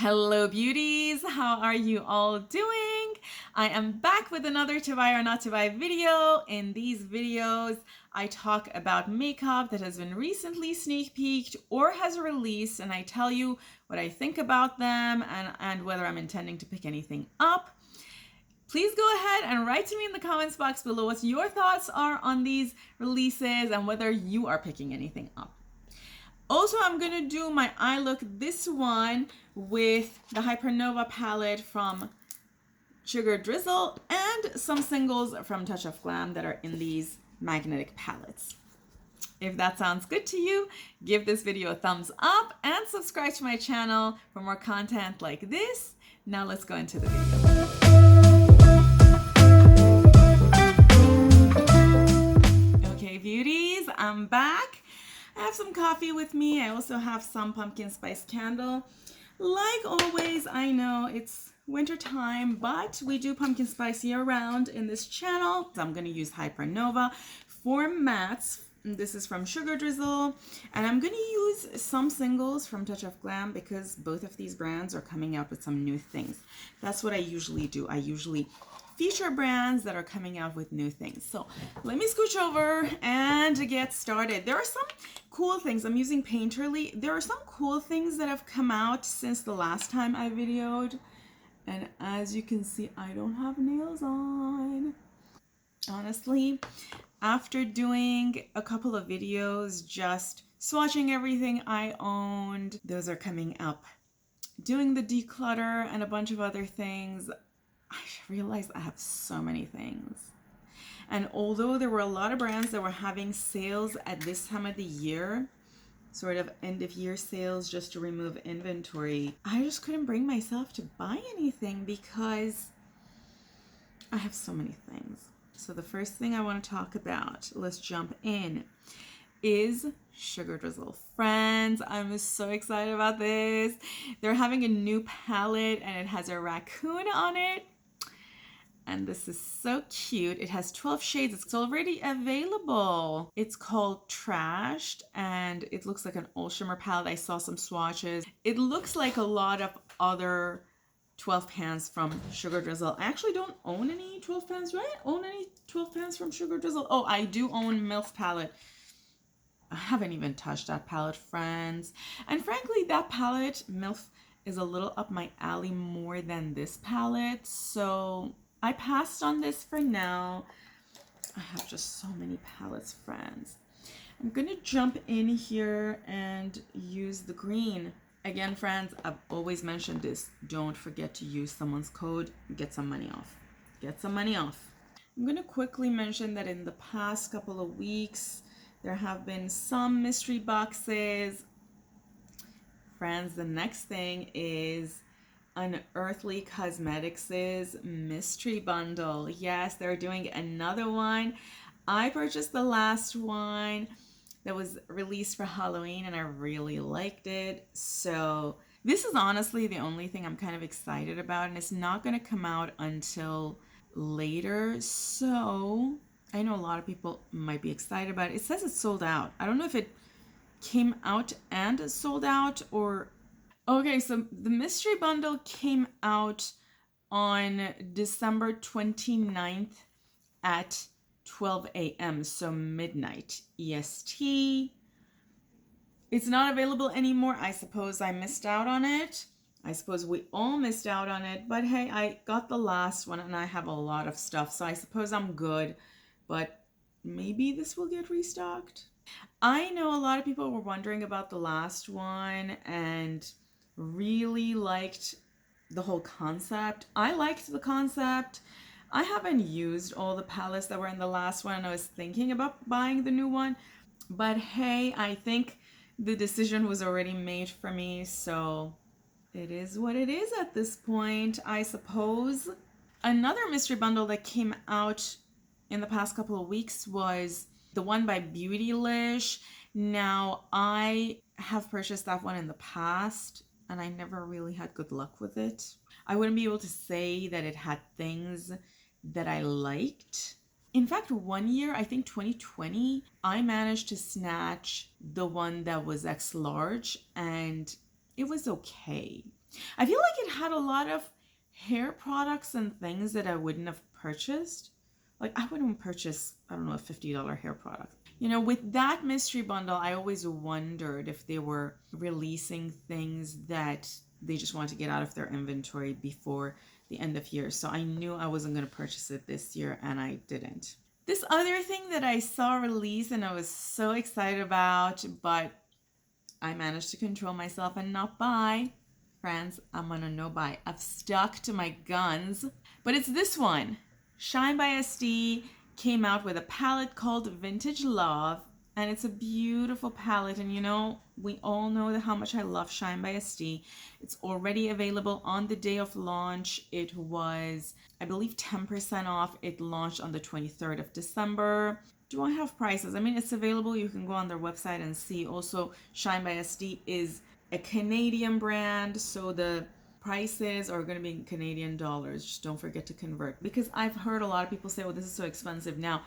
Hello beauties, how are you all doing? I am back with another to buy or not to buy video. In these videos, I talk about makeup that has been recently sneak peeked or has released, and I tell you what I think about them and whether I'm intending to pick anything up. Please go ahead and write to me in the comments box below what your thoughts are on these releases and whether you are picking anything up. Also, I'm going to do my eye look, this one with the Hypernova palette from Sugar Drizzle and some singles from Touch of Glam that are in these magnetic palettes. If that sounds good to you, give this video a thumbs up and subscribe to my channel for more content like this. Now let's go into the video. Okay, beauties, I'm back. I have some coffee with me. I also have some pumpkin spice candle. Like always, I know it's winter time, but we do pumpkin spice year round in this channel. I'm going to use Hypernova for mattes. This is from Sugar Drizzle, and I'm going to use some singles from Touch of Glam because both of these brands are coming out with some new things. That's what I usually do. I usually feature brands that are coming out with new things. So let me scooch over and get started. There are some cool things. I'm using Painterly. There are some cool things that have come out since the last time I videoed. And as you can see, I don't have nails on. Honestly, after doing a couple of videos, just swatching everything I owned, those are coming up. Doing the declutter and a bunch of other things, I realized I have so many things. And although there were a lot of brands that were having sales at this time of the year, sort of end of year sales just to remove inventory, I just couldn't bring myself to buy anything because I have so many things. So the first thing I want to talk about, let's jump in, is Sugar Drizzle. Friends, I'm so excited about this. They're having a new palette and it has a raccoon on it. And this is so cute. It has 12 shades. It's already available. It's called Trashed and it looks like an all shimmer palette. I saw some swatches. It looks like a lot of other 12 pans from Sugar Drizzle. I actually don't own any 12 pans, right? Own any 12 pans from Sugar Drizzle? Oh, I do own MILF palette. I haven't even touched that palette, friends. And frankly, that palette, MILF, is a little up my alley more than this palette. So I passed on this for now. I have just so many palettes, friends. I'm going to jump in here and use the green. Again, friends, I've always mentioned this. Don't forget to use someone's code. Get some money off. Get some money off. I'm going to quickly mention that in the past couple of weeks, there have been some mystery boxes. Friends, the next thing is Unearthly Cosmetics' mystery bundle. Yes, they're doing another one. I purchased the last one that was released for Halloween and I really liked it. So this is honestly the only thing I'm kind of excited about, and it's not going to come out until later. So I know a lot of people might be excited about it. It says it's sold out. I don't know if it came out and sold out or... Okay, so the mystery bundle came out on December 29th at 12 a.m. so midnight EST. It's not available anymore. I suppose I missed out on it. I suppose we all missed out on it. But hey, I got the last one and I have a lot of stuff, so I suppose I'm good. But maybe this will get restocked. I know a lot of people were wondering about the last one and really liked the whole concept. I liked the concept. I haven't used all the palettes that were in the last one and I was thinking about buying the new one, but hey, I think the decision was already made for me, so it is what it is at this point, I suppose. Another mystery bundle that came out in the past couple of weeks was the one by Beautylish. Now, I have purchased that one in the past and I never really had good luck with it. I wouldn't be able to say that it had things that I liked. In fact, one year, I think 2020, I managed to snatch the one that was X large and it was okay. I feel like it had a lot of hair products and things that I wouldn't have purchased. Like I wouldn't purchase, I don't know, a $50 hair product. You know, with that mystery bundle, I always wondered if they were releasing things that they just want to get out of their inventory before the end of year. So I knew I wasn't going to purchase it this year, and I didn't. This other thing that I saw release and I was so excited about, but I managed to control myself and not buy. Friends, I'm on a no buy. I've stuck to my guns. But it's this one. Shine by SD came out with a palette called Vintage Love. And it's a beautiful palette. And you know, we all know how much I love Shine by SD. It's already available on the day of launch. It was, I believe, 10% off. It launched on the 23rd of December. Do I have prices? I mean, it's available. You can go on their website and see. Also, Shine by SD is a Canadian brand, so the prices are going to be in Canadian dollars. Just don't forget to convert, because I've heard a lot of people say, "Oh, this is so expensive." Now,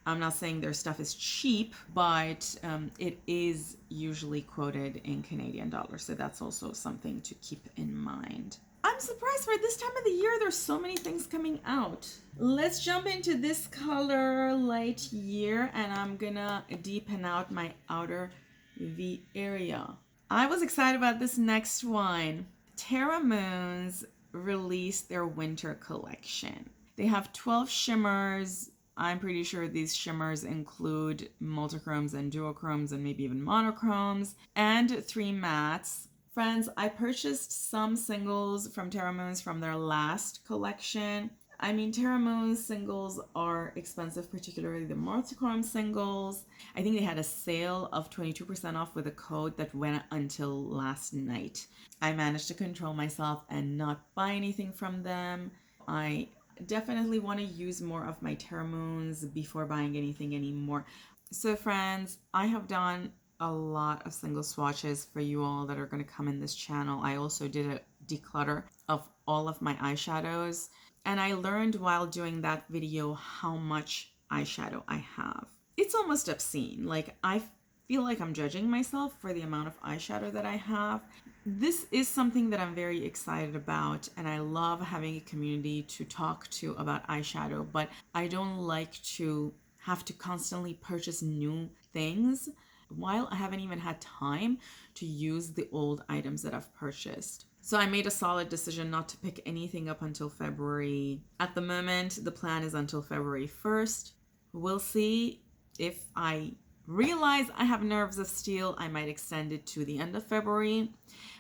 I'm not saying their stuff is cheap, but it is usually quoted in Canadian dollars, so that's also something to keep in mind. I'm surprised for this time of the year there's so many things coming out. Let's jump into this color Light Year, and I'm gonna deepen out my outer V area. I was excited about this next one. Terra Moons released their winter collection. They have 12 shimmers. I'm pretty sure these shimmers include multichromes and duochromes and maybe even monochromes, and 3 mattes. Friends, I purchased some singles from Terra Moons from their last collection. I mean, Terra Moons singles are expensive, particularly the multichrome singles. I think they had a sale of 22% off with a code that went until last night. I managed to control myself and not buy anything from them. I definitely want to use more of my Terra Moons before buying anything anymore. So friends, I have done a lot of single swatches for you all that are going to come in this channel. I also did a declutter of all of my eyeshadows, and I learned while doing that video how much eyeshadow I have. It's almost obscene. Like, I feel like I'm judging myself for the amount of eyeshadow that I have. This is something that I'm very excited about, and I love having a community to talk to about eyeshadow, but I don't like to have to constantly purchase new things while I haven't even had time to use the old items that I've purchased. So I made a solid decision not to pick anything up until February. At the moment, the plan is until February 1st. We'll see. If I realize I have nerves of steel, I might extend it to the end of February.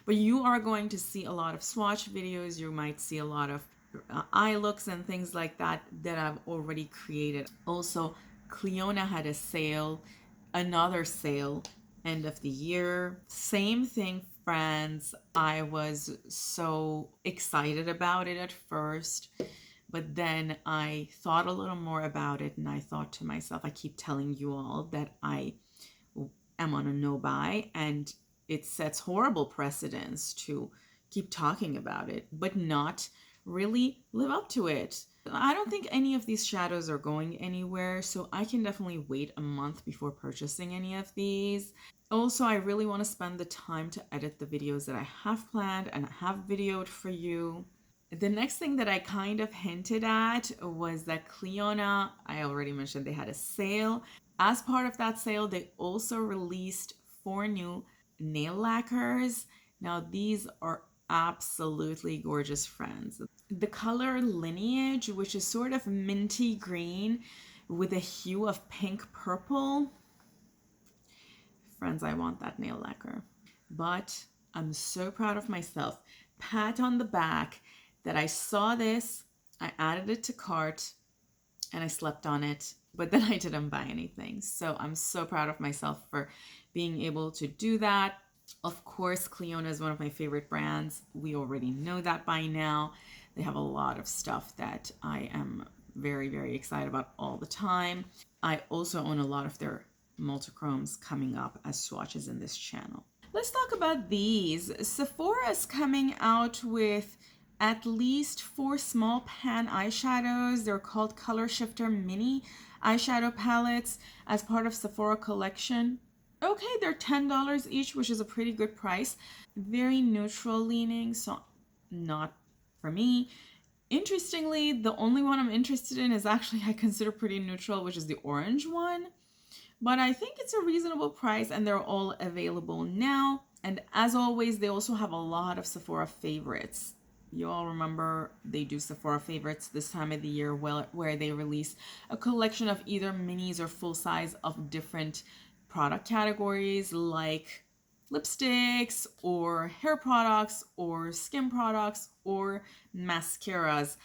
But you are going to see a lot of swatch videos. You might see a lot of eye looks and things like that that I've already created. Also, Clionadh had a sale, another sale, end of the year. Same thing, friends. I was so excited about it at first, but then I thought a little more about it, and I thought to myself, I keep telling you all that I am on a no buy, and it sets horrible precedence to keep talking about it, but not really live up to it. I don't think any of these shadows are going anywhere, so I can definitely wait a month before purchasing any of these. Also, I really want to spend the time to edit the videos that I have planned and have videoed for you. The next thing that I kind of hinted at was that Clionadh, I already mentioned they had a sale. As part of that sale, they also released 4 new nail lacquers. Now, these are absolutely gorgeous, friends. The color Lineage, which is sort of minty green with a hue of pink purple. Friends, I want that nail lacquer. But I'm so proud of myself. Pat on the back that I saw this, I added it to cart, and I slept on it, but then I didn't buy anything. So I'm so proud of myself for being able to do that. Of course, Clionadh is one of my favorite brands. We already know that by now. They have a lot of stuff that I am very, very excited about all the time. I also own a lot of their multichromes coming up as swatches in this channel. Let's talk about these. Sephora is coming out with at least 4 small pan eyeshadows. They're called Color Shifter Mini eyeshadow palettes as part of Sephora collection. Okay, they're $10 each, which is a pretty good price. Very neutral leaning, so not for me. Interestingly, the only one I'm interested in is actually I consider pretty neutral, which is the orange one. But I think it's a reasonable price and they're all available now. And as always, they also have a lot of Sephora favorites. You all remember they do Sephora favorites this time of the year where they release a collection of either minis or full size of different product categories like lipsticks or hair products or skin products or mascaras.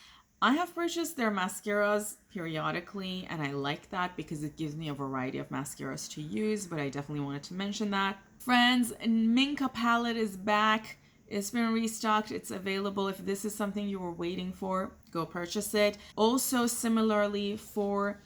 I have purchased their mascaras periodically and I like that because it gives me a variety of mascaras to use, but I definitely wanted to mention that. Friends, Minka palette is back. It's been restocked. It's available. If this is something you were waiting for, go purchase it. Also, similarly for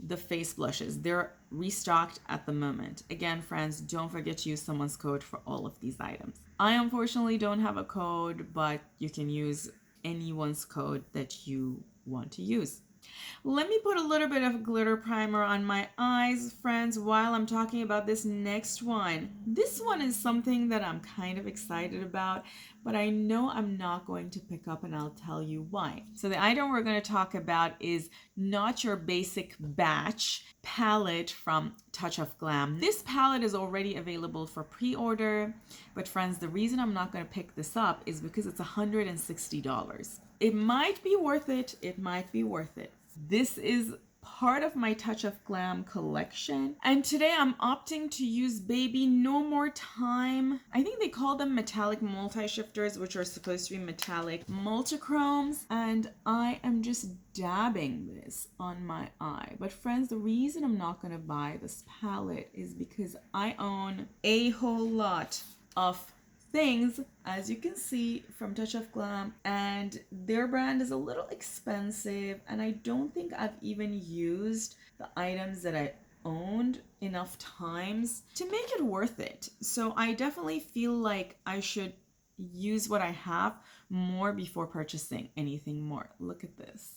the face blushes, they're restocked at the moment. Again, friends, don't forget to use someone's code for all of these items. I unfortunately don't have a code, but you can use anyone's code that you want to use. Let me put a little bit of glitter primer on my eyes, friends, while I'm talking about this next one. This one is something that I'm kind of excited about, but I know I'm not going to pick up, and I'll tell you why. So the item we're going to talk about is Not Your Basic Batch palette from Touch of Glam. This palette is already available for pre-order, but friends, the reason I'm not going to pick this up is because it's $160. It might be worth it. It might be worth it. This is part of my Touch of Glam collection. And today I'm opting to use Baby No More Time. I think they call them metallic multi-shifters, which are supposed to be metallic multichromes. And I am just dabbing this on my eye. But friends, the reason I'm not going to buy this palette is because I own a whole lot of things, as you can see, from Touch of Glam, and their brand is a little expensive, and I don't think I've even used the items that I owned enough times to make it worth it. So I definitely feel like I should use what I have more before purchasing anything more. Look at this.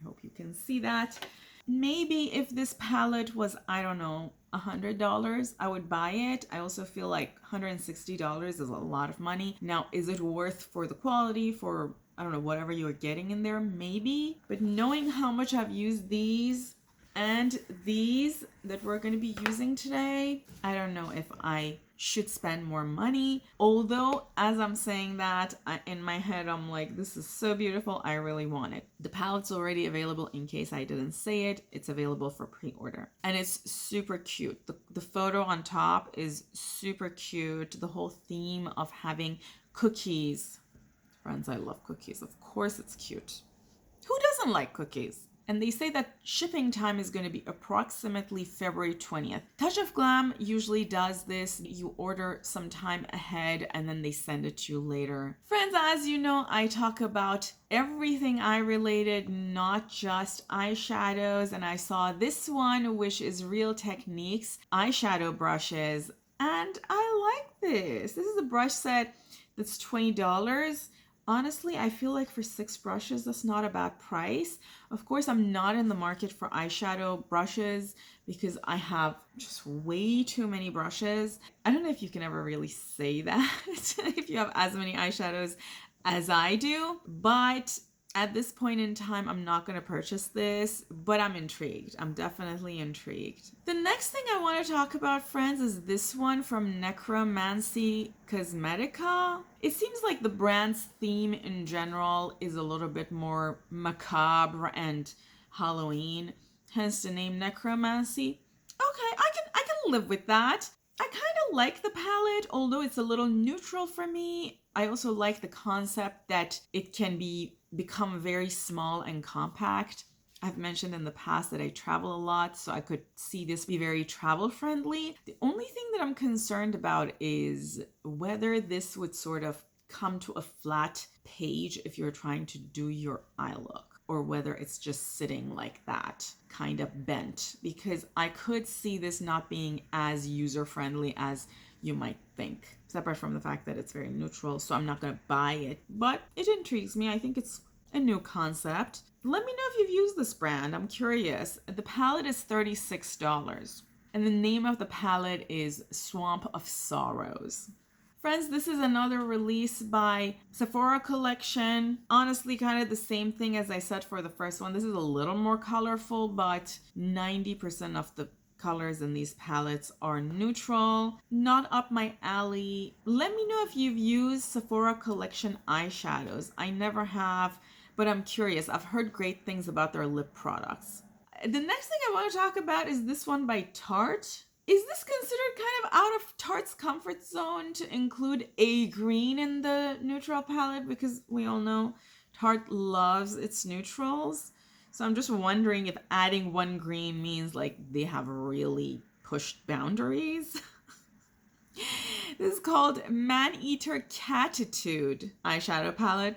I hope you can see that. Maybe if this palette was, I don't know, $100, I would buy it. I also feel like $160 is a lot of money. Now, is it worth for the quality, for, I don't know, whatever you're getting in there? Maybe. But knowing how much I've used these and these that we're going to be using today, I don't know if I should spend more money. Although, as I'm saying that, in my head, I'm like, this is so beautiful. I really want it. The palette's already available in case I didn't say it. It's available for pre-order. And it's super cute. The photo on top is super cute. The whole theme of having cookies. Friends, I love cookies. Of course it's cute. Who doesn't like cookies? And they say that shipping time is going to be approximately February 20th. Touch of Glam usually does this. You order some time ahead and then they send it to you later. Friends, as you know, I talk about everything eye related, not just eyeshadows. And I saw this one, which is Real Techniques eyeshadow brushes. And I like this. This is a brush set that's $20. Honestly, I feel like for 6 brushes, that's not a bad price. Of course, I'm not in the market for eyeshadow brushes because I have just way too many brushes. I don't know if you can ever really say that if you have as many eyeshadows as I do, but at this point in time, I'm not going to purchase this, but I'm intrigued. I'm definitely intrigued. The next thing I want to talk about, friends, is this one from Necromancy Cosmetica. It seems like the brand's theme in general is a little bit more macabre and Halloween, hence the name Necromancy. Okay, I can live with that. I kind of like the palette, although it's a little neutral for me. I also like the concept that it can become very small and compact. I've mentioned in the past that I travel a lot, so I could see this be very travel friendly. The only thing that I'm concerned about is whether this would sort of come to a flat page if you're trying to do your eye look, or whether it's just sitting like that, kind of bent, because I could see this not being as user-friendly as you might think, separate from the fact that it's very neutral, so I'm not going to buy it, but it intrigues me. I think it's a new concept. Let me know if you've used this brand. I'm curious. The palette is $36, and the name of the palette is Swamp of Sorrows. Friends, this is another release by Sephora collection. Honestly, kind of the same thing as I said for the first one. This is a little more colorful, but 90% of the colors in these palettes are neutral. Not up my alley. Let me know if you've used Sephora collection eyeshadows. I never have, but I'm curious. I've heard great things about their lip products. The next thing I want to talk about is this one by Tarte. Is this considered kind of out of Tarte's comfort zone to include a green in the neutral palette? Because we all know Tarte loves its neutrals. So I'm just wondering if adding one green means like they have really pushed boundaries. This is called Man-Eater Catitude eyeshadow palette.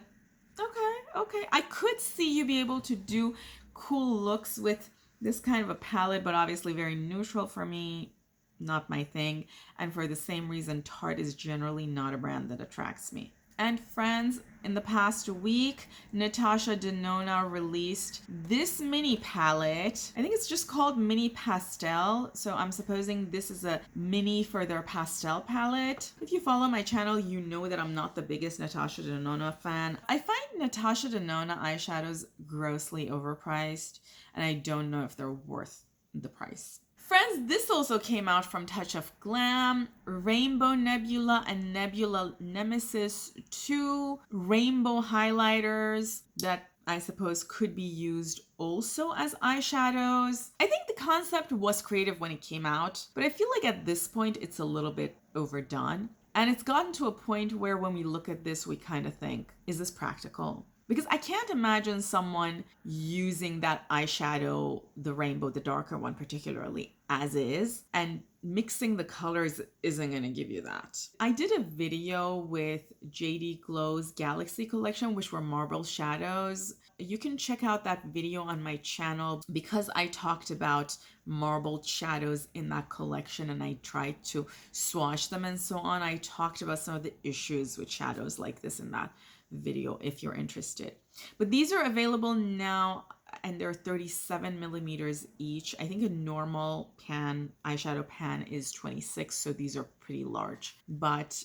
Okay. I could see you be able to do cool looks with this kind of a palette, but obviously very neutral for me. Not my thing. And for the same reason, Tarte is generally not a brand that attracts me. And friends, in the past week, Natasha Denona released this mini palette. I think it's just called Mini Pastel. So I'm supposing this is a mini for their pastel palette. If you follow my channel, you know that I'm not the biggest Natasha Denona fan. I find Natasha Denona eyeshadows grossly overpriced, and I don't know if they're worth the price. Friends, this also came out from Touch of Glam, Rainbow Nebula and Nebula Nemesis, two rainbow highlighters that I suppose could be used also as eyeshadows. I think the concept was creative when it came out, but I feel like at this point it's a little bit overdone. And it's gotten to a point where when we look at this, we kind of think, is this practical? Because I can't imagine someone using that eyeshadow, the rainbow, the darker one particularly, as is, and mixing the colors isn't going to give you that. I did a video with JD Glow's Galaxy collection, which were marble shadows. You can check out that video on my channel because I talked about marbled shadows in that collection and I tried to swatch them and so on. I talked about some of the issues with shadows like this in that video if you're interested. But these are available now and they're 37 millimeters each. I think a normal pan, eyeshadow pan, is 26, so these are pretty large. But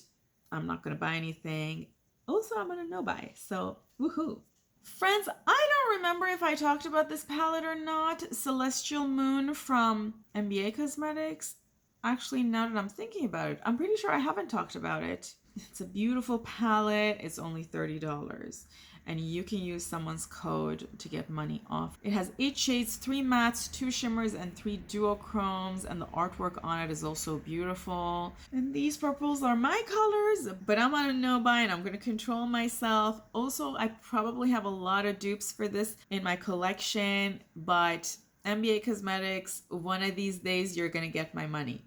I'm not going to buy anything. Also, I'm going to no buy, so woohoo. Friends, I don't remember if I talked about this palette or not. Celestial Moon from NBA Cosmetics. Actually, now that I'm thinking about it, I'm pretty sure I haven't talked about it. It's a beautiful palette. It's only $30. And you can use someone's code to get money off. It has 8 shades, 3 mattes, 2 shimmers, and 3 duochromes. And the artwork on it is also beautiful. And these purples are my colors, but I'm on a no-buy and I'm going to control myself. Also, I probably have a lot of dupes for this in my collection, but NBA Cosmetics, one of these days you're going to get my money.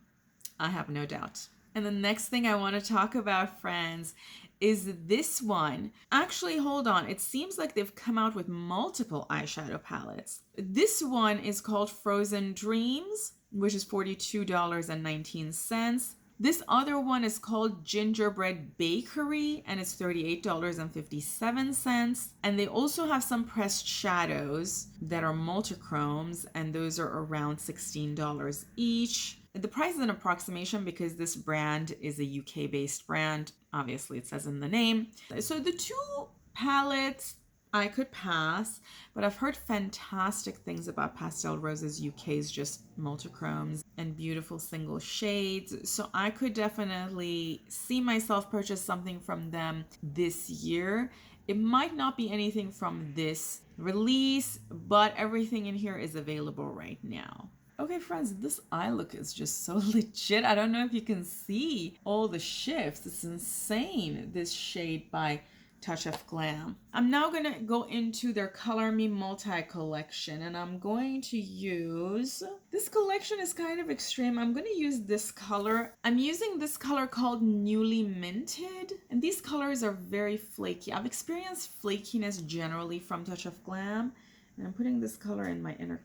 I have no doubt. And the next thing I want to talk about, friends, is this one. Actually, hold on. It seems like they've come out with multiple eyeshadow palettes. This one is called Frozen Dreams, which is $42.19. This other one is called Gingerbread Bakery, and it's $38.57. And they also have some pressed shadows that are multichromes, and those are around $16 each. The price is an approximation because this brand is a UK-based brand. Obviously, it says in the name. So the two palettes I could pass, but I've heard fantastic things about Pastel Roses UK's just multichromes and beautiful single shades. So I could definitely see myself purchase something from them this year. It might not be anything from this release, but everything in here is available right now. Okay, friends, this eye look is just so legit. I don't know if you can see all the shifts. It's insane, this shade by Touch of Glam. I'm now going to go into their Color Me Multi collection, and I'm going to use... This collection is kind of extreme. I'm going to use this color. I'm using this color called Newly Minted, and these colors are very flaky. I've experienced flakiness generally from Touch of Glam, and I'm putting this color in my inner...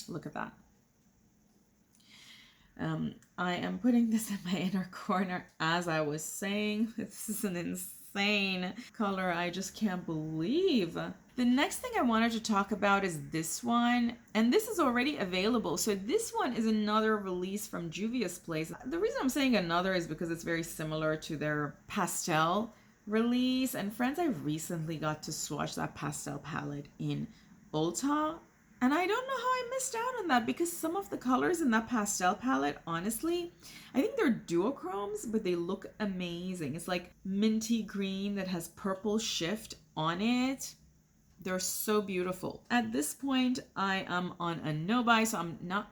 Look at that. I am putting this in my inner corner as I was saying. This is an insane insane color. I just can't believe. The next thing I wanted to talk about is this one, and this is already available. So this one is another release from Juvia's Place. The reason I'm saying another is because it's very similar to their pastel release. And friends, I recently got to swatch that pastel palette in Ulta. And I don't know how I missed out on that because some of the colors in that pastel palette, honestly, I think they're duochromes, but they look amazing. It's like minty green that has purple shift on it. They're so beautiful. At this point, I am on a no buy, so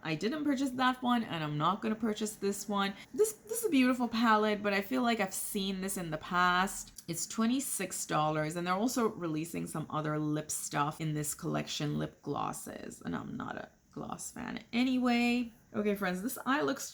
I didn't purchase that one, and I'm not gonna purchase this one. This is a beautiful palette, but I feel like I've seen this in the past. It's $26, and they're also releasing some other lip stuff in this collection, lip glosses, and I'm not a gloss fan anyway. Okay, friends, this eye looks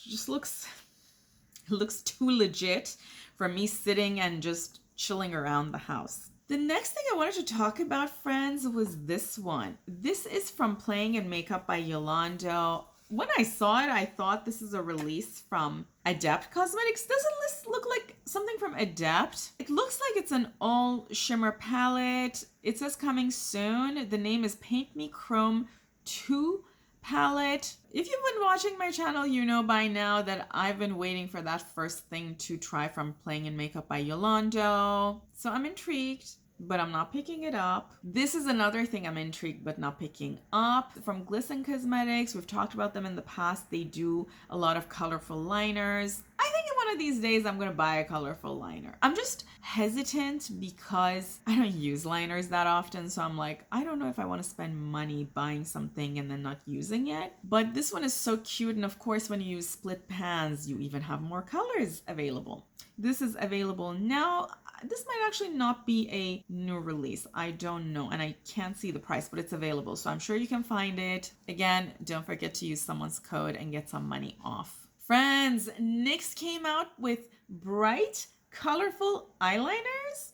too legit for me sitting and just chilling around the house. The next thing I wanted to talk about, friends, was this one. This is from Playing in Makeup by Yolanda. When I saw it, I thought this is a release from Adept Cosmetics. Doesn't this look like something from Adept? It looks like it's an all shimmer palette. It says coming soon. The name is Paint Me Chrome 2 palette. If you've been watching my channel, you know by now that I've been waiting for that first thing to try from Playing in Makeup by Yolanda. So I'm intrigued, but I'm not picking it up. This is another thing I'm intrigued but not picking up. From Glisten Cosmetics, we've talked about them in the past. They do a lot of colorful liners. I think one of these days I'm gonna buy a colorful liner. I'm just hesitant because I don't use liners that often, so I'm like, I don't know if I want to spend money buying something and then not using it. But this one is so cute, and of course when you use split pans, you even have more colors available. This is available now. This might actually not be a new release. I don't know, and I can't see the price, but it's available, so I'm sure you can find it. Again, don't forget to use someone's code and get some money off. Friends, NYX came out with bright, colorful eyeliners.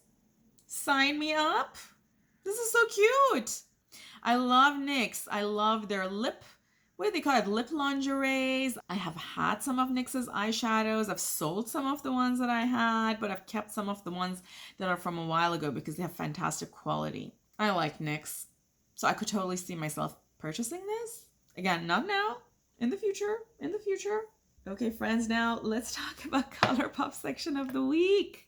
Sign me up. This is so cute. I love NYX. I love their what do they call it? Lip lingeries. I have had some of NYX's eyeshadows. I've sold some of the ones that I had, but I've kept some of the ones that are from a while ago because they have fantastic quality. I like NYX, so I could totally see myself purchasing this. Again, not now, in the future, Okay, friends, now let's talk about ColourPop section of the week.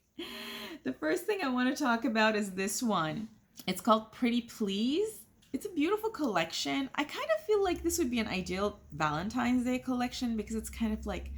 The first thing I want to talk about is this one. It's called Pretty Please. It's a beautiful collection. I kind of feel like this would be an ideal Valentine's Day collection because it's kind of like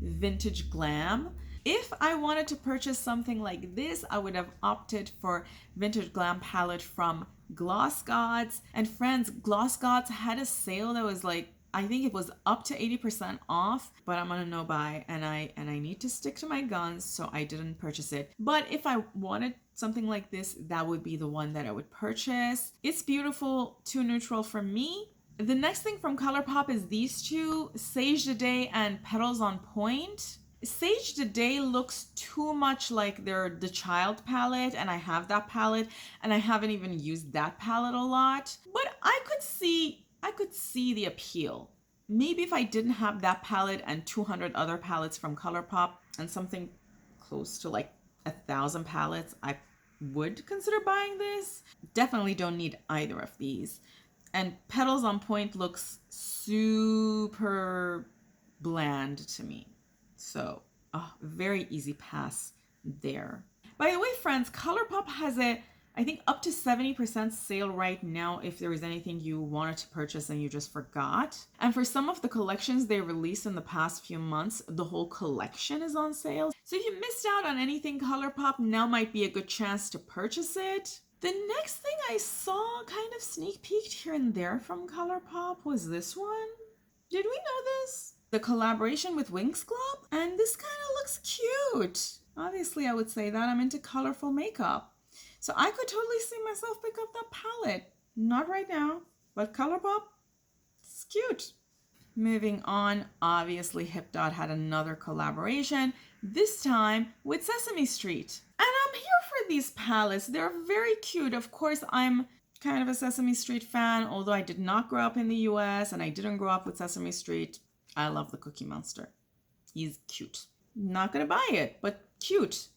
vintage glam. If I wanted to purchase something like this, I would have opted for vintage glam palette from Gloss Gods. And friends, Gloss Gods had a sale that was like, I think it was up to 80% off, but I'm on a no buy and I need to stick to my guns, so I didn't purchase it. But if I wanted something like this, that would be the one that I would purchase. It's beautiful, too neutral for me. The next thing from ColourPop is these two, Sage the Day and Petals on Point. Sage the Day looks too much like the Child palette, and I have that palette, and I haven't even used that palette a lot. But I could see the appeal. Maybe if I didn't have that palette and 200 other palettes from ColourPop and something close to like 1,000 palettes, I would consider buying this. Definitely don't need either of these. And Petals on Point looks super bland to me. So, very easy pass there. By the way, friends, ColourPop has I think up to 70% sale right now if there is anything you wanted to purchase and you just forgot. And for some of the collections they released in the past few months, the whole collection is on sale. So if you missed out on anything ColourPop, now might be a good chance to purchase it. The next thing I saw kind of sneak peeked here and there from ColourPop was this one. Did we know this? The collaboration with Winx Club? And this kind of looks cute. Obviously, I would say that I'm into colorful makeup. So I could totally see myself pick up that palette. Not right now, but ColourPop, it's cute. Moving on, obviously Hip Dot had another collaboration, this time with Sesame Street. And I'm here for these palettes. They're very cute. Of course, I'm kind of a Sesame Street fan, although I did not grow up in the US and I didn't grow up with Sesame Street. I love the Cookie Monster. He's cute. Not gonna buy it, but cute.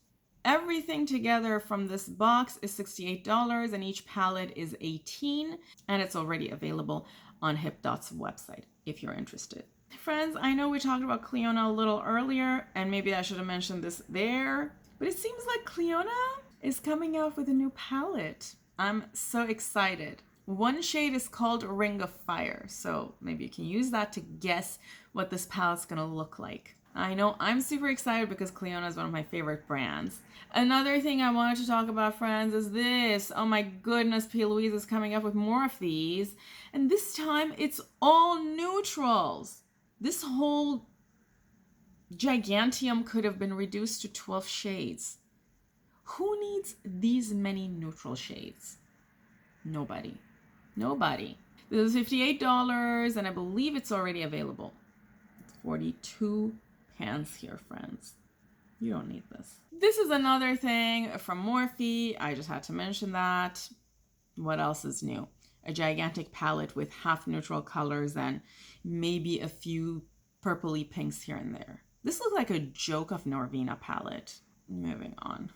everything together from this box is $68 and each palette is $18, and it's already available on HipDot's website if you're interested. Friends, I know we talked about Clionadh a little earlier, and maybe I should have mentioned this there, but it seems like Clionadh is coming out with a new palette. I'm so excited. One shade is called Ring of Fire, so maybe you can use that to guess what this palette's gonna look like. I know I'm super excited because Clionadh is one of my favorite brands. Another thing I wanted to talk about, friends, is this. Oh my goodness, P. Louise is coming up with more of these, and this time it's all neutrals. This whole gigantium could have been reduced to 12 shades. Who needs these many neutral shades? Nobody. Nobody. This is $58 and I believe it's already available. It's 42 pans here, friends. You don't need this. This is another thing from Morphe. I just had to mention that. What else is new? A gigantic palette with half neutral colors and maybe a few purpley pinks here and there. This looks like a joke of Norvina palette. Moving on.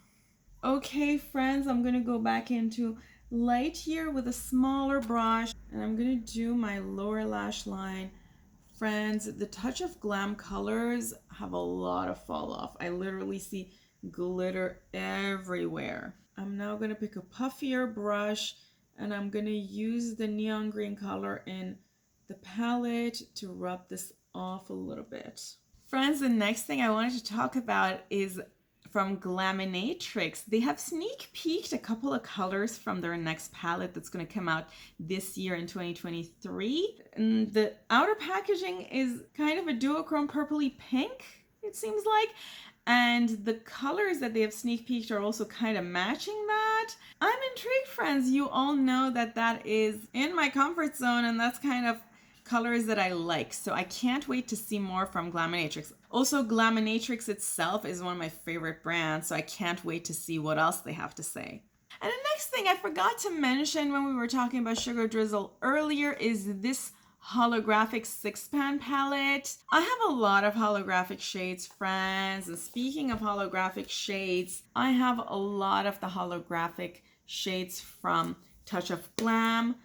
Okay, friends, I'm gonna go back into light here with a smaller brush, and I'm gonna do my lower lash line. Friends, the Touch of Glam colors have a lot of fall off. I literally see glitter everywhere. I'm now gonna pick a puffier brush, and I'm gonna use the neon green color in the palette to rub this off a little bit. Friends, the next thing I wanted to talk about is from Glaminatrix. They have sneak peeked a couple of colors from their next palette that's going to come out this year in 2023. And the outer packaging is kind of a duochrome purpley pink, it seems like. And the colors that they have sneak peeked are also kind of matching that. I'm intrigued, friends. You all know that that is in my comfort zone, and that's kind of colors that I like. So I can't wait to see more from Glaminatrix. Also, Glaminatrix itself is one of my favorite brands, so I can't wait to see what else they have to say. And the next thing I forgot to mention when we were talking about Sugar Drizzle earlier is this holographic 6-pan palette. I have a lot of holographic shades, friends. And speaking of holographic shades, I have a lot of the holographic shades from Touch of Glam.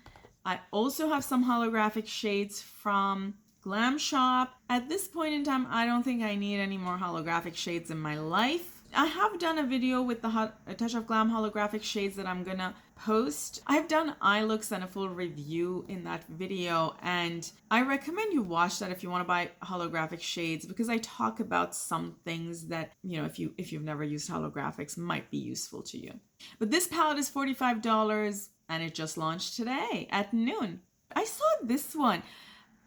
I also have some holographic shades from Glam Shop. At this point in time, I don't think I need any more holographic shades in my life. I have done a video with the Touch of Glam holographic shades that I'm gonna post. I've done eye looks and a full review in that video, and I recommend you watch that if you want to buy holographic shades, because I talk about some things that, you know, if you've never used holographics, might be useful to you. But this palette is $45 and it just launched today at noon. I saw this one,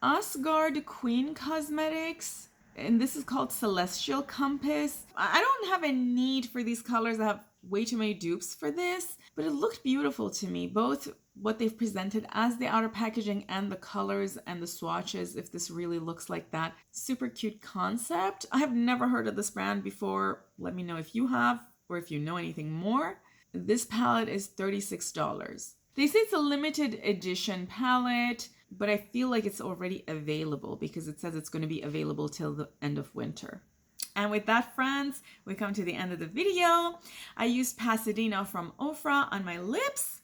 Asgard Queen Cosmetics, and this is called Celestial Compass. I don't have a need for these colors. I have way too many dupes for this, but it looked beautiful to me, both what they've presented as the outer packaging and the colors and the swatches, if this really looks like that. Super cute concept. I have never heard of this brand before. Let me know if you have, or if you know anything more. This palette is $36. They say it's a limited edition palette, but I feel like it's already available because it says it's going to be available till the end of winter. And with that, friends, we come to the end of the video. I used Pasadena from Ofra on my lips.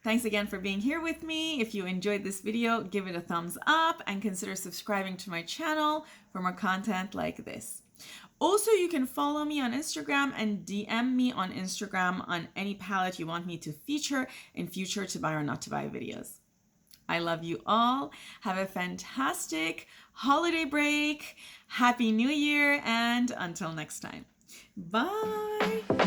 Thanks again for being here with me. If you enjoyed this video, give it a thumbs up and consider subscribing to my channel for more content like this. Also, you can follow me on Instagram and DM me on Instagram on any palette you want me to feature in future to buy or not to buy videos. I love you all. Have a fantastic holiday break. Happy New Year, and until next time. Bye.